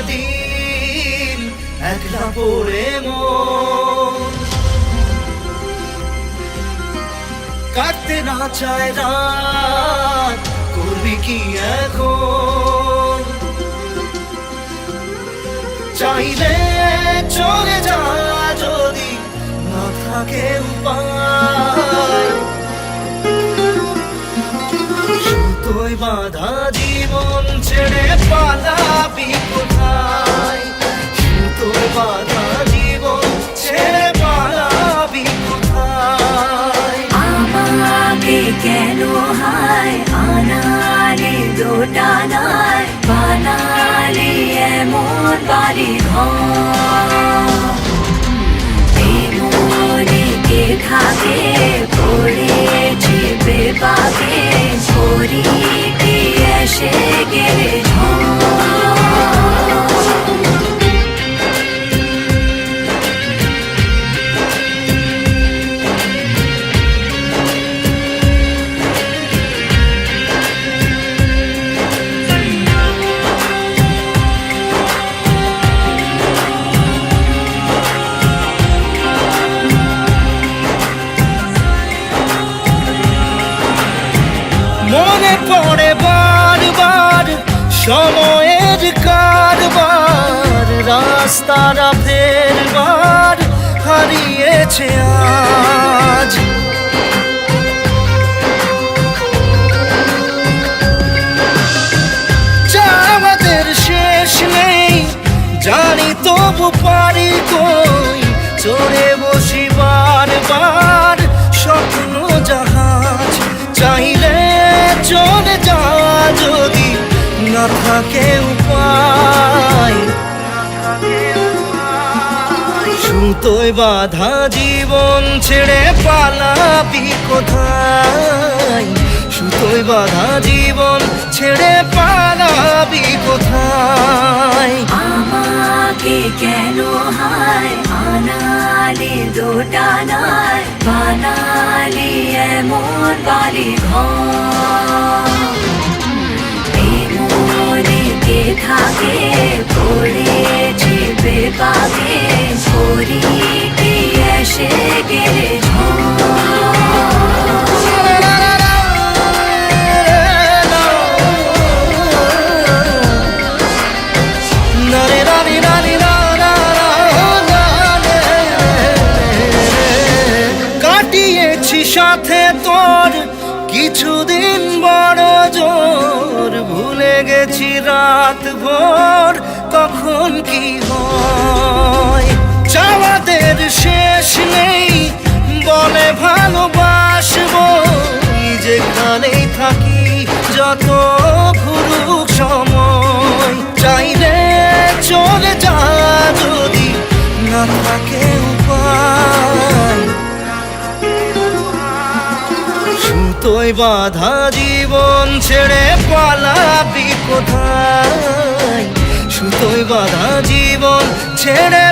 দিন একলা পড়ে মন কাটতে না চায় রাত করবি কি এখন চাইলে চলে যা যদি না থাকে উপায় সুতোয় বাঁধা জীবন ছেড়ে পালাবি কোথায় সুতোয় বাঁধা জীবন ছেড়ে পালাবি কোথায় আমাকে কেন হায় আনালে দোটানায় বানালে এমন বাড়ি ঘর মনে কে থাকে পড়েছি বেপাকে ছড়ি কি এসে গেলে মনে পড়ে বারবার সময়ের কারবার রাস্তাটা ফেরবার হারিয়েছে আজ আমাদের শেষ নেই জানি তবু পারি কই চড়ে বসি বারবার স্বপ্ন জাহাজ চাইলে চলে যা যদি না থাকে উপায় সুতোয় বাঁধা জীবন ছেড়ে পালাবি কোথায় সুতোয় বাঁধা জীবন ছেড়ে পালাবি কোথায় আমাকে কেন হায় আনালে দোটানায় বানালে এমন বাড়ি ঘর মনে কে থাকে পড়েছি বেপাকে ছড়ি কি এসে গেলে কাটিয়েছি সাথে তোর কিছুদিন বড় জোর ভুলে গেছি রাত ভোর কখন কি হয় চাওয়াদের শেষ নেই বলে ভালোবাসবো যেখানেই থাকি যত ঘুরুক সময় চাইলে চলে যা যদি না থাকে উপায় সুতোয় বাঁধা জীবন ছেড়ে পালাবি কোথায় সুতোয় বাঁধা জীবন ছেড়ে